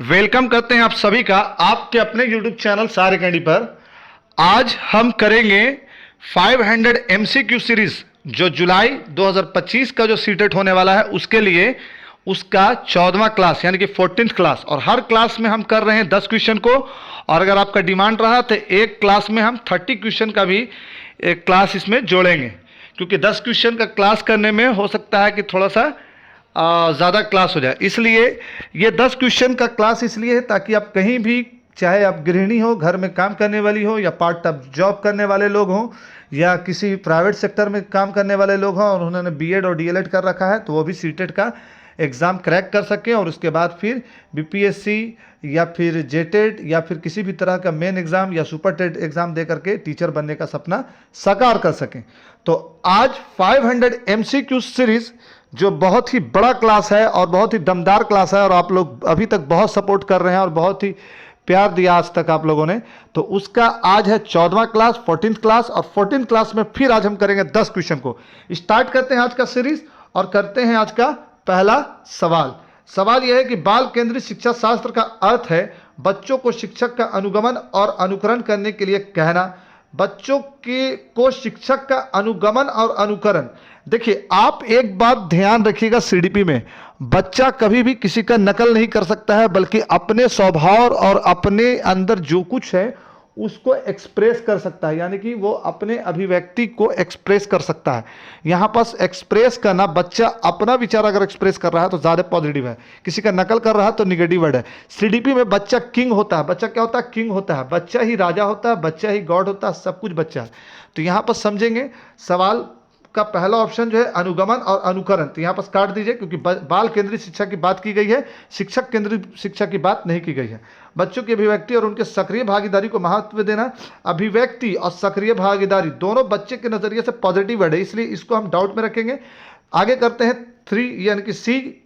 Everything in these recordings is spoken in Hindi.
वेलकम करते हैं आप सभी का आपके अपने YouTube चैनल सार अकेडमी पर। आज हम करेंगे 500 MCQ सीरीज जो जुलाई 2025 का जो सीटेट होने वाला है उसके लिए उसका 14वां क्लास यानी कि 14th क्लास, और हर क्लास में हम कर रहे हैं 10 क्वेश्चन को, और अगर आपका डिमांड रहा तो एक क्लास में हम 30 क्वेश्चन का भी एक क्लास इसमें जोड़ेंगे, क्योंकि 10 क्वेश्चन का क्लास करने में हो सकता है कि थोड़ा सा ज़्यादा क्लास हो जाए। इसलिए ये 10 क्वेश्चन का क्लास इसलिए है ताकि आप कहीं भी, चाहे आप गृहिणी हो, घर में काम करने वाली हो, या पार्ट टाइम जॉब करने वाले लोग हों, या किसी प्राइवेट सेक्टर में काम करने वाले लोग हों और उन्होंने बीएड और डीएलएड कर रखा है, तो वो भी सीटेट का एग्ज़ाम क्रैक कर सकें और उसके बाद फिर बीपीएससी या फिर जेटेट या फिर किसी भी तरह का मेन एग्ज़ाम या सुपर टेट एग्ज़ाम दे करके टीचर बनने का सपना साकार कर सकें। तो आज 500 MCQ सीरीज़ जो बहुत ही बड़ा क्लास है और बहुत ही दमदार क्लास है, और आप लोग अभी तक बहुत सपोर्ट कर रहे हैं और बहुत ही प्यार दिया आज तक आप लोगों ने, तो उसका आज है 14वां क्लास, 14th क्लास, और 14th क्लास में फिर आज हम करेंगे 10 क्वेश्चन को। स्टार्ट करते हैं आज का सीरीज और करते हैं आज का पहला सवाल। सवाल यह है कि बाल केंद्रित शिक्षा शास्त्र का अर्थ है बच्चों को शिक्षक का अनुगमन और अनुकरण करने के लिए कहना। बच्चों को शिक्षक का अनुगमन और अनुकरण, देखिए आप एक बात ध्यान रखिएगा, सीडीपी में बच्चा कभी भी किसी का नकल नहीं कर सकता है, बल्कि अपने स्वभाव और अपने अंदर जो कुछ है उसको एक्सप्रेस कर सकता है, यानी कि वो अपने अभिव्यक्ति को एक्सप्रेस कर सकता है। यहाँ पास एक्सप्रेस करना, बच्चा अपना विचार अगर एक्सप्रेस कर रहा है तो ज़्यादा पॉजिटिव है, किसी का नकल कर रहा है तो निगेटिव वर्ड है। सीडीपी में बच्चा किंग होता है। बच्चा क्या होता है? किंग होता है। बच्चा ही राजा होता है, बच्चा ही गॉड होता है, सब कुछ बच्चा है। तो यहाँ पर समझेंगे सवाल का पहला ऑप्शन जो है अनुगमन और अनुकरण, तो यहाँ पर काट दीजिए, क्योंकि बाल केंद्रित शिक्षा की बात की गई है, शिक्षक केंद्रित शिक्षा की बात नहीं की गई है। बच्चों की अभिव्यक्ति और उनके सक्रिय भागीदारी को महत्व देना। अभिव्यक्ति और सक्रिय भागीदारी दोनों बच्चे के नजरिए से पॉजिटिव वर्ड है, इसलिए इसको हम डाउट में रखेंगे। आगे करते हैं 3 यानी कि सी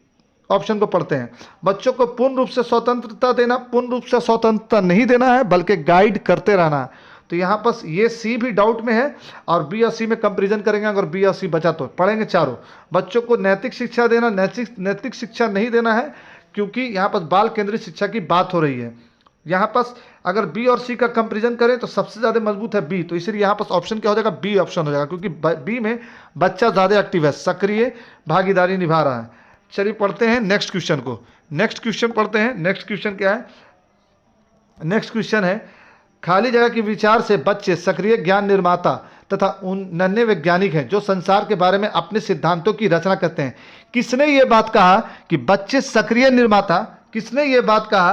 ऑप्शन को पढ़ते हैं। बच्चों को पूर्ण रूप से स्वतंत्रता देना। पूर्ण रूप से स्वतंत्रता नहीं देना है, बल्कि गाइड करते रहना है। तो यहाँ पर ये सी भी डाउट में है, और बी और सी में कंपैरिजन करेंगे, अगर बी और सी बचा तो पढ़ेंगे चारों। बच्चों को नैतिक शिक्षा देना। नैतिक शिक्षा नहीं देना है, क्योंकि यहाँ पर बाल केंद्रित शिक्षा की बात हो रही है। यहाँ पर अगर बी और सी का कंपैरिजन करें तो सबसे ज़्यादा मजबूत है बी, तो इसलिए यहाँ पर ऑप्शन क्या हो जाएगा? बी ऑप्शन हो जाएगा, क्योंकि बी में बच्चा ज़्यादा एक्टिव है, सक्रिय भागीदारी निभा रहा है। चलिए पढ़ते हैं नेक्स्ट क्वेश्चन को। नेक्स्ट क्वेश्चन पढ़ते हैं। नेक्स्ट क्वेश्चन क्या है? नेक्स्ट क्वेश्चन है, खाली जगह के विचार से बच्चे सक्रिय ज्ञान निर्माता तथा उन नन्हे वैज्ञानिक हैं जो संसार के बारे में अपने सिद्धांतों की रचना करते हैं। किसने ये बात कहा कि बच्चे सक्रिय निर्माता? किसने ये बात कहा?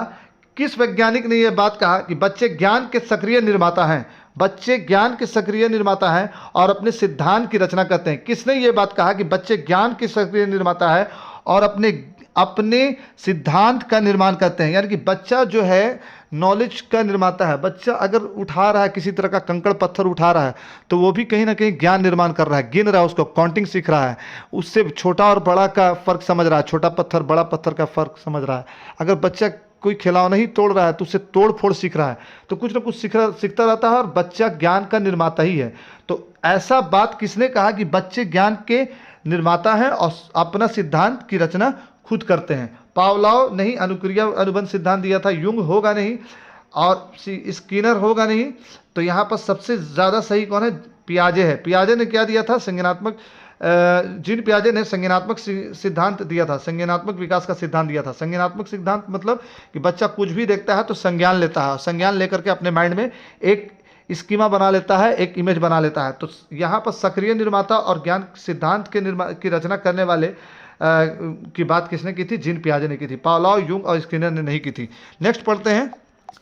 किस वैज्ञानिक ने यह बात कहा कि बच्चे ज्ञान के सक्रिय निर्माता हैं? बच्चे ज्ञान के सक्रिय निर्माता हैं और अपने सिद्धांत की रचना करते हैं। किसने ये बात कहा कि बच्चे ज्ञान के सक्रिय निर्माता है और अपने सिद्धांत का निर्माण करते हैं? यानी कि बच्चा जो है नॉलेज का निर्माता है। बच्चा अगर उठा रहा है, किसी तरह का कंकड़ पत्थर उठा रहा है, तो वो भी कहीं ना कहीं ज्ञान निर्माण कर रहा है, गिन रहा है, उसको काउंटिंग सीख रहा है, उससे छोटा और बड़ा का फर्क समझ रहा है, छोटा पत्थर बड़ा पत्थर का फर्क समझ रहा है। अगर बच्चा कोई खिलौना ही तोड़ रहा है तो उससे तोड़ फोड़ सीख रहा है, तो कुछ ना कुछ सीखता रहता है, और बच्चा ज्ञान का निर्माता ही है। तो ऐसा बात किसने कहा कि बच्चे ज्ञान के निर्माता हैं और अपना सिद्धांत की रचना खुद करते हैं? पावलोव नहीं, अनुक्रिया अनुबंध सिद्धांत दिया था, युंग होगा नहीं, और स्किनर होगा नहीं। तो यहाँ पर सबसे ज़्यादा सही कौन है? पियाजे है। पियाजे ने क्या दिया था? संज्ञानात्मक, जीन पियाजे ने संज्ञानात्मक सिद्धांत दिया था, संज्ञानात्मक विकास का सिद्धांत दिया था। संज्ञानात्मक सिद्धांत मतलब कि बच्चा कुछ भी देखता है तो संज्ञान लेता है, संज्ञान लेकर के अपने माइंड में एक स्कीमा बना लेता है, एक इमेज बना लेता है। तो यहाँ पर सक्रिय निर्माता और ज्ञान सिद्धांत की रचना करने वाले की बात किसने की थी? जीन पियाजे ने की थी। पावलोव, युंग और स्किनर ने नहीं की थी। नेक्स्ट पढ़ते हैं,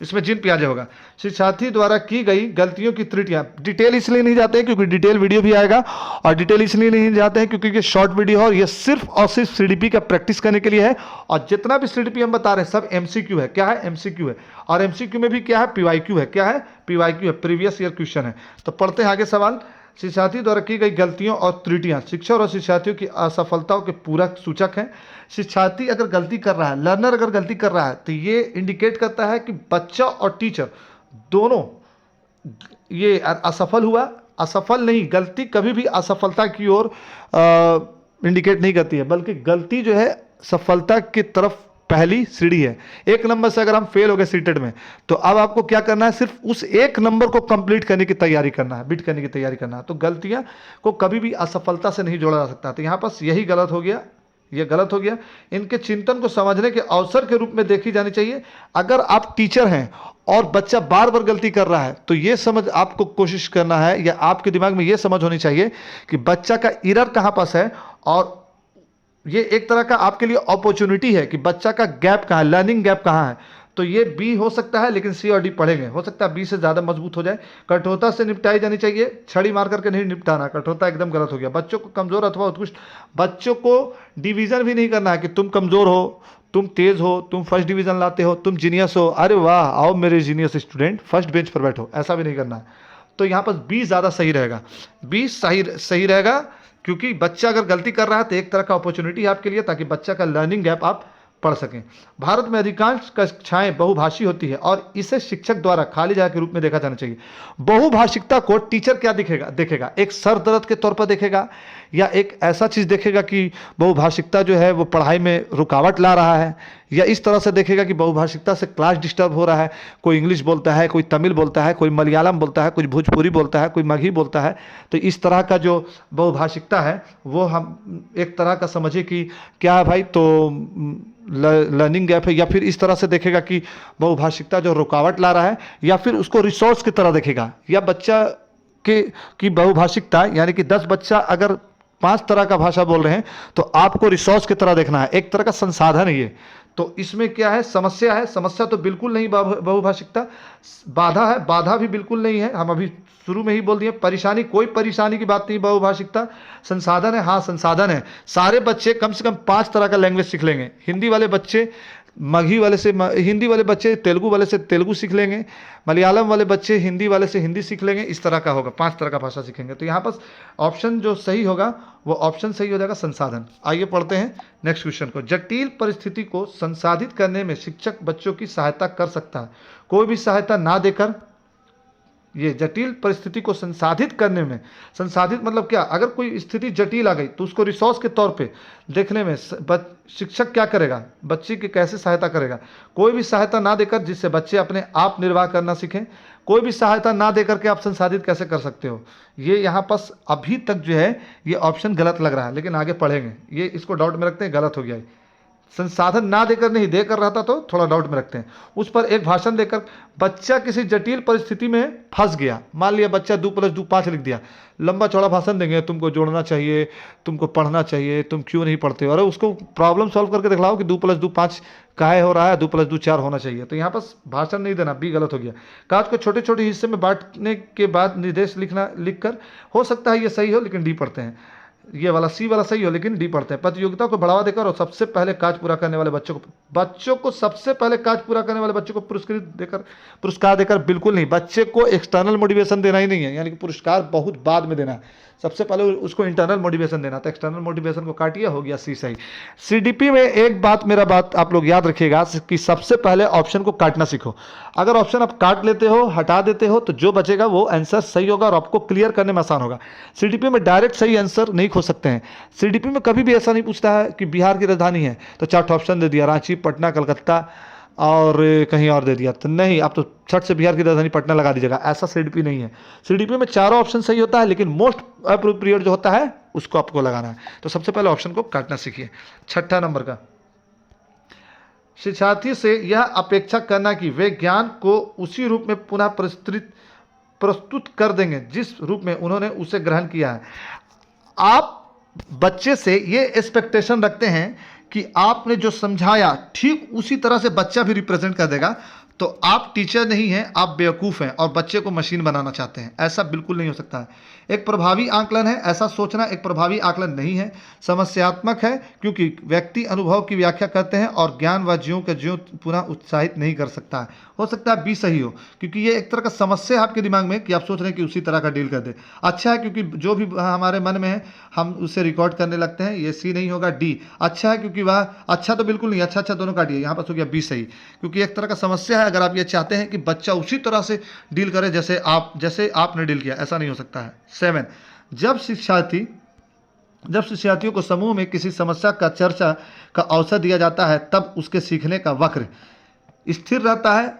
इसमें जीन पियाजे होगा। शिक्षार्थी द्वारा की गई गलतियों की त्रुटियां। डिटेल इसलिए नहीं जाते हैं क्योंकि डिटेल वीडियो भी आएगा, और डिटेल इसलिए नहीं जाते हैं क्योंकि ये शॉर्ट वीडियो है और ये सिर्फ और सिर्फ सीडीपी का प्रैक्टिस करने के लिए है। और जितना भी सीडीपी हम बता रहे हैं सब एमसीक्यू है। क्या है? एमसीक्यू है। और एमसीक्यू में भी क्या है? पीवाईक्यू है। क्या है? पीवाईक्यू है, प्रीवियस ईयर क्वेश्चन है। तो पढ़ते हैं आगे सवाल। शिक्षार्थी द्वारा की गई गलतियों और त्रुटियां शिक्षक और शिक्षार्थियों की असफलताओं के पूरक सूचक हैं। शिक्षार्थी अगर गलती कर रहा है, लर्नर अगर गलती कर रहा है, तो ये इंडिकेट करता है कि बच्चा और टीचर दोनों ये असफल हुआ। असफल नहीं, गलती कभी भी असफलता की ओर इंडिकेट नहीं करती है, बल्कि गलती जो है सफलता की तरफ पहली सीढ़ी है। एक नंबर से अगर हम फेल हो गए सीटेट में, तो अब आपको क्या करना है, सिर्फ उस एक नंबर को कंप्लीट करने की तैयारी करना है, बीट करने की तैयारी करना है। तो गलतियां को कभी भी असफलता से नहीं जोड़ा जा सकता। तो यहां पर यही गलत हो गया, ये गलत हो गया। इनके चिंतन को समझने के अवसर के रूप में देखी जानी चाहिए। अगर आप टीचर हैं और बच्चा बार बार गलती कर रहा है, तो ये समझ आपको कोशिश करना है, या आपके दिमाग में ये समझ होनी चाहिए कि बच्चा का एरर कहां पास है, और ये एक तरह का आपके लिए अपॉर्चुनिटी है कि बच्चा का गैप कहां है, लर्निंग गैप कहां है। तो ये बी हो सकता है, लेकिन सी और डी पढ़ेंगे, हो सकता है बी से ज़्यादा मजबूत हो जाए। कठोरता से निपटाई जानी चाहिए, छड़ी मार करके नहीं निपटाना। कठोरता एकदम गलत हो गया। बच्चों को कमज़ोर अथवा उत्कृष्ट, बच्चों को डिवीज़न भी नहीं करना है कि तुम कमज़ोर हो, तुम तेज़ हो, तुम फर्स्ट डिवीज़न लाते हो, तुम जीनियस हो, अरे वाह आओ मेरे जीनियस स्टूडेंट फर्स्ट बेंच पर बैठो, ऐसा भी नहीं करना है। तो यहाँ पर बी ज़्यादा सही रहेगा, बी सही रहेगा, क्योंकि बच्चा अगर गलती कर रहा है तो एक तरह का अपॉर्चुनिटी है आपके लिए, ताकि बच्चा का लर्निंग गैप आप पढ़ सकें। भारत में अधिकांश कक्षाएं बहुभाषी होती है और इसे शिक्षक द्वारा खाली जगह के रूप में देखा जाना चाहिए। बहुभाषिकता को टीचर क्या देखेगा, एक सर दर्द के तौर पर देखेगा, या एक ऐसा चीज़ देखेगा कि बहुभाषिकता जो है वो पढ़ाई में रुकावट ला रहा है, या इस तरह से देखेगा कि बहुभाषिकता से क्लास डिस्टर्ब हो रहा है, कोई इंग्लिश बोलता है, कोई तमिल बोलता है, कोई मलयालम बोलता है, कोई भोजपुरी बोलता है, कोई मगही बोलता है। तो इस तरह का जो बहुभाषिकता है वो हम एक तरह का समझे कि क्या है भाई, तो लर्निंग गैप है, या फिर इस तरह से देखेगा कि बहुभाषिकता जो रुकावट ला रहा है, या फिर उसको रिसोर्स की तरह देखेगा। या बच्चा की बहुभाषिकता यानी कि 10 बच्चा अगर 5 तरह का भाषा बोल रहे हैं, तो आपको रिसोर्स की तरह देखना है, एक तरह का संसाधन है ये। तो इसमें क्या है, समस्या है, समस्या तो बिल्कुल नहीं बहुभाषिकता, बाधा है, बाधा भी बिल्कुल नहीं है, हम अभी शुरू में ही बोल दिए। परेशानी, कोई परेशानी की बात नहीं बहुभाषिकता। संसाधन है, हाँ संसाधन है, सारे बच्चे कम से कम 5 तरह का लैंग्वेज सीख लेंगे। हिंदी वाले बच्चे मगही वाले से हिंदी वाले बच्चे तेलुगु वाले से तेलुगु सीख लेंगे, मलयालम वाले बच्चे हिंदी वाले से हिंदी सीख लेंगे, इस तरह का होगा, 5 तरह का भाषा सीखेंगे। तो यहाँ पर ऑप्शन जो सही होगा वो ऑप्शन सही हो जाएगा, संसाधन। आइए पढ़ते हैं नेक्स्ट क्वेश्चन को। जटिल परिस्थिति को संसाधित करने में शिक्षक बच्चों की सहायता कर सकता है, कोई भी सहायता ना देकर। ये जटिल परिस्थिति को संसाधित करने में, संसाधित मतलब क्या, अगर कोई स्थिति जटिल आ गई तो उसको रिसोर्स के तौर पे देखने में शिक्षक क्या करेगा, बच्चे की कैसे सहायता करेगा। कोई भी सहायता ना देकर, जिससे बच्चे अपने आप निर्वाह करना सीखें। कोई भी सहायता ना देकर के आप संसाधित कैसे कर सकते हो। ये यहाँ पर अभी तक जो है ये ऑप्शन गलत लग रहा है, लेकिन आगे पढ़ेंगे, ये इसको डाउट में रखते हैं, गलत हो गया है। संसाधन ना देकर नहीं, देकर रहता तो थोड़ा डाउट में रखते हैं। उस पर एक भाषण देकर, बच्चा किसी जटिल परिस्थिति में फंस गया, मान लिया बच्चा 2 + 2 5 लिख दिया, लंबा चौड़ा भाषण देंगे, तुमको जोड़ना चाहिए, तुमको पढ़ना चाहिए, तुम क्यों नहीं पढ़ते हो, अरे उसको प्रॉब्लम सॉल्व करके दिखलाओ कि 2 + 2 5 काहे हो रहा है, 2 + 2 4 होना चाहिए। तो यहाँ पर भाषण नहीं देना, बी गलत हो गया। काज को छोटे छोटे हिस्से में बांटने के बाद निर्देश लिखकर, हो सकता है ये सही हो, लेकिन डी पढ़ते हैं। ये वाला सी वाला सही हो, लेकिन डी पढ़ते हैं। प्रतियोगिता को बढ़ावा देकर और सबसे पहले काज पूरा करने वाले बच्चों को सबसे पहले काज पूरा करने वाले बच्चों को पुरस्कार देकर बिल्कुल नहीं। बच्चे को एक्सटर्नल मोटिवेशन देना ही नहीं है, यानी कि पुरस्कार बहुत बाद में देना है, सबसे पहले उसको इंटरनल मोटिवेशन देना था। एक्सटर्नल मोटिवेशन को काटिए, हो गया सी सही। सीडीपी में एक बात आप लोग याद रखिएगा कि सबसे पहले ऑप्शन को काटना सीखो। अगर ऑप्शन आप काट लेते हो, हटा देते हो, तो जो बचेगा वो आंसर सही होगा और आपको क्लियर करने में आसान होगा। सीडीपी में डायरेक्ट सही आंसर नहीं खोज सकते हैं। सीडीपी में कभी भी ऐसा नहीं पूछता है कि बिहार की राजधानी है तो 4 ऑप्शन दे दिया, रांची, पटना, कलकत्ता और कहीं और दे दिया, तो नहीं, आप तो छठ से बिहार की राजधानी पटना लगा दीजिएगा, ऐसा सीडीपी नहीं है। सीडीपी में चारों ऑप्शन सही होता है, लेकिन मोस्ट अप्रोप्रिएट जो होता है उसको आपको लगाना है। तो सबसे पहले ऑप्शन को काटना सीखिए। 6 नंबर का, शिक्षार्थी से यह अपेक्षा करना कि वे ज्ञान को उसी रूप में पुनः प्रस्तुत कर देंगे जिस रूप में उन्होंने उसे ग्रहण किया है। आप बच्चे से ये एक्सपेक्टेशन रखते हैं कि आपने जो समझाया ठीक उसी तरह से बच्चा भी रिप्रेजेंट कर देगा, तो आप टीचर नहीं हैं, आप बेवकूफ़ हैं और बच्चे को मशीन बनाना चाहते हैं। ऐसा बिल्कुल नहीं हो सकता है। एक प्रभावी आकलन है, ऐसा सोचना एक प्रभावी आकलन नहीं है, समस्यात्मक है, क्योंकि व्यक्ति अनुभव की व्याख्या करते हैं और ज्ञान व ज्यों के ज्यों पुनः उत्साहित नहीं कर सकता है। हो सकता है बी सही हो, क्योंकि ये एक तरह का समस्या है आपके दिमाग में कि आप सोच रहे हैं कि उसी तरह का डील कर दे। अच्छा है, क्योंकि जो भी हमारे मन में है हम उसे रिकॉर्ड करने लगते हैं। ये सी नहीं होगा, डी। अच्छा है, क्योंकि वह अच्छा तो बिल्कुल नहीं, अच्छा दोनों काटिए, यहाँ पर हो गया बी सही, क्योंकि एक तरह का समस्या है। अगर आप ये चाहते हैं कि बच्चा उसी तरह से डील करे जैसे आपने डील किया, ऐसा नहीं हो सकता है। 7, जब शिक्षार्थी जब शिक्षार्थियों को समूह में किसी समस्या का चर्चा का अवसर दिया जाता है तब उसके सीखने का वक्र स्थिर रहता है,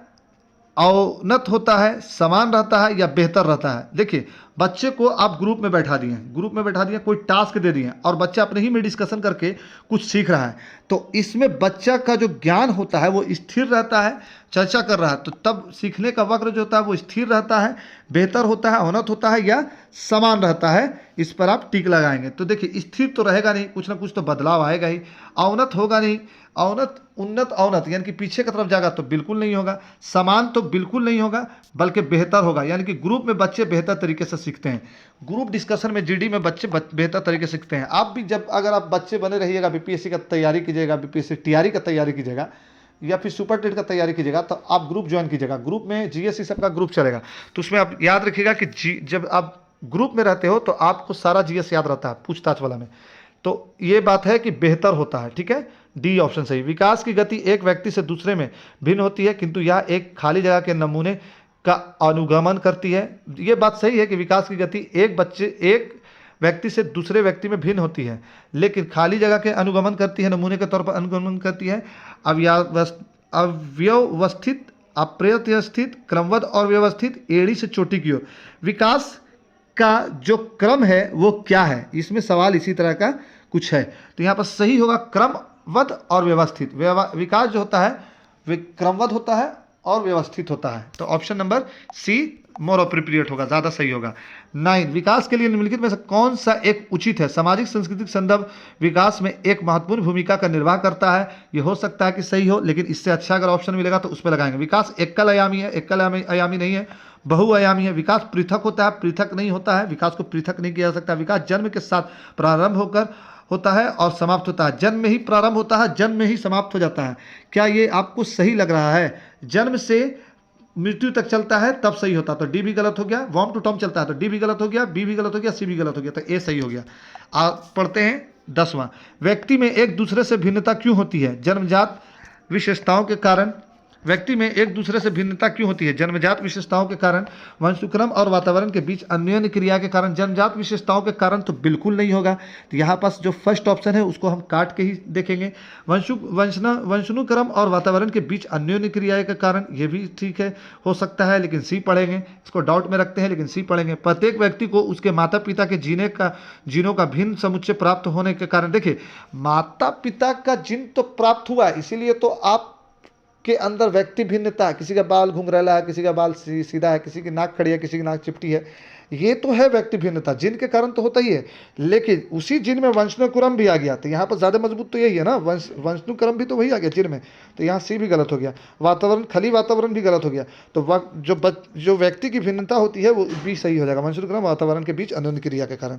अवनत होता है, समान रहता है या बेहतर रहता है। देखिए, बच्चे को आप ग्रुप में बैठा दिए, कोई टास्क दे दिए और बच्चा अपने ही में डिस्कशन करके कुछ सीख रहा है, तो इसमें बच्चा का जो ज्ञान होता है वो स्थिर रहता है, चर्चा कर रहा है, तो तब सीखने का वक्र जो होता है वो स्थिर रहता है, बेहतर होता है, अवनत होता है या समान रहता है। इस पर आप टिक लगाएंगे। तो देखिए, स्थिर तो रहेगा नहीं, कुछ ना कुछ तो बदलाव आएगा ही। अवनत होगा नहीं, अवनत उन्नत अवनत यानी कि पीछे की तरफ जाएगा तो बिल्कुल नहीं होगा। समान तो बिल्कुल नहीं होगा, बल्कि बेहतर होगा, यानी कि ग्रुप में बच्चे बेहतर तरीके से सीखते हैं। ग्रुप डिस्कशन में जीडी में बच्चे बेहतर तरीके से सीखते हैं। आप भी जब अगर आप बच्चे बने रहिएगा, बीपीएससी का तैयारी कीजिएगा, बीपीएससी टीआरई का तैयारी कीजिएगा या फिर सुपर टेट का तैयारी कीजिएगा, तो आप ग्रुप ज्वाइन कीजिएगा। ग्रुप में जीएससी सबका ग्रुप चलेगा, तो उसमें आप याद रखिएगा कि जब आप ग्रुप में रहते हो तो आपको सारा जीएस याद रहता है पूछताछ वाला में। तो ये बात है कि बेहतर होता है, ठीक है। डी ऑप्शन सही। विकास की गति एक व्यक्ति से दूसरे में भिन्न होती है, किंतु यह एक खाली जगह के नमूने का अनुगमन करती है। ये बात सही है कि विकास की गति एक व्यक्ति से दूसरे व्यक्ति में भिन्न होती है, लेकिन खाली जगह के अनुगमन करती है, नमूने के तौर पर अनुगमन करती है। अव्यवस्थित, अप्रत्यवस्थित, क्रमबद्ध और व्यवस्थित, एड़ी से चोटी की ओर। विकास का जो क्रम है वो क्या है, इसमें सवाल इसी तरह का कुछ है। तो यहाँ पर सही होगा क्रमबद्ध और व्यवस्थित। विकास जो होता है वे क्रमबद्ध होता है और व्यवस्थित होता है। तो option number C more appropriate होगा, ज़्यादा सही होगा। 9, विकास के लिए निम्नलिखित में से कौन सा एक उचित है। सामाजिक सांस्कृतिक संदर्भ विकास में एक महत्वपूर्ण भूमिका का निर्वाह करता है। ये हो सकता है कि सही हो, लेकिन इससे अच्छा अगर ऑप्शन मिलेगा तो उस पर लगाएंगे। विकास एकल आयामी है, एकल आयामी नहीं है, बहुआयामी है। विकास पृथक होता है, पृथक नहीं होता है, विकास को पृथक नहीं किया जा सकता। विकास जन्म के साथ प्रारंभ होता है और समाप्त होता है। जन्म में ही प्रारंभ होता है, जन्म में ही समाप्त हो जाता है। क्या ये आपको सही लग रहा है? जन्म से मृत्यु तक चलता है तब सही होता, तो डी भी गलत हो गया। वॉर्म टू टर्म चलता है तो डी भी गलत हो गया, बी भी गलत हो गया, सी भी गलत हो गया, तो ए सही हो गया। आप पढ़ते हैं 10वां। व्यक्ति में एक दूसरे से भिन्नता क्यों होती है? जन्मजात विशेषताओं के कारण। व्यक्ति में एक दूसरे से भिन्नता क्यों होती है? जन्मजात विशेषताओं के कारण, वंशानुक्रम और वातावरण के बीच अन्योन्य क्रिया के कारण। जन्मजात विशेषताओं के कारण तो बिल्कुल नहीं होगा, तो यहाँ पास जो फर्स्ट ऑप्शन है उसको हम काट के ही देखेंगे। वंशानुक्रम और वातावरण के बीच अन्योन्य क्रिया के कारण, ये भी ठीक है, हो सकता है, लेकिन सी पढ़ेंगे। इसको डाउट में रखते हैं लेकिन सी पढ़ेंगे। प्रत्येक व्यक्ति को उसके माता पिता के जीनों का भिन्न समुच्चय प्राप्त होने के कारण। देखिए, माता पिता का जीन तो प्राप्त हुआ, इसीलिए तो आप के अंदर व्यक्ति भिन्नता है। किसी का बाल घुंघराला है, किसी का बाल सीधा है, किसी की नाक खड़ी है, किसी की नाक चिपटी है, ये तो है व्यक्ति भिन्नता। जिन के कारण तो होता ही है, लेकिन उसी जिन में वंशानुक्रम भी आ गया, तो यहाँ पर ज़्यादा मजबूत तो यही है ना, वंशानुक्रम भी तो वही आ गया जिन में, तो यहाँ सी भी गलत हो गया। खाली वातावरण भी गलत हो गया। तो जो व्यक्ति की भिन्नता होती है वो भी सही हो जाएगा, वंशानुक्रम वातावरण के बीच अन्योन्य क्रिया के कारण।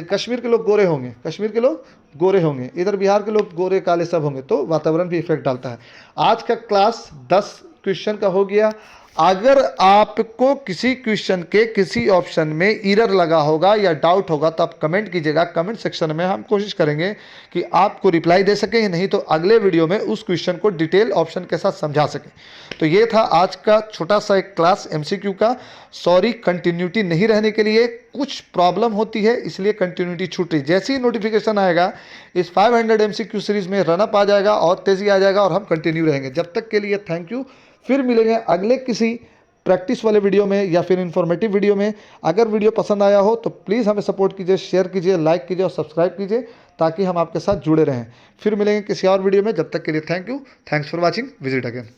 कश्मीर के लोग गोरे होंगे, इधर बिहार के लोग गोरे काले सब होंगे, तो वातावरण भी इफेक्ट डालता है। आज का क्लास 10 क्वेश्चन का हो गया। अगर आपको किसी क्वेश्चन के किसी ऑप्शन में एरर लगा होगा या डाउट होगा तो आप कमेंट कीजिएगा। कमेंट सेक्शन में हम कोशिश करेंगे कि आपको रिप्लाई दे सकें, नहीं तो अगले वीडियो में उस क्वेश्चन को डिटेल ऑप्शन के साथ समझा सकें। तो ये था आज का छोटा सा एक क्लास एमसीक्यू का। सॉरी, कंटिन्यूटी नहीं रहने के लिए कुछ प्रॉब्लम होती है, इसलिए कंटिन्यूटी छूट रही। जैसे ही नोटिफिकेशन आएगा इस 500 एमसीक्यू सीरीज में रनअप आ जाएगा और तेज़ी आ जाएगा और हम कंटिन्यू रहेंगे। जब तक के लिए थैंक यू। फिर मिलेंगे अगले किसी प्रैक्टिस वाले वीडियो में या फिर इन्फॉर्मेटिव वीडियो में। अगर वीडियो पसंद आया हो तो प्लीज़ हमें सपोर्ट कीजिए, शेयर कीजिए, लाइक कीजिए और सब्सक्राइब कीजिए, ताकि हम आपके साथ जुड़े रहें। फिर मिलेंगे किसी और वीडियो में। जब तक के लिए thank you. Thanks for watching. Visit again.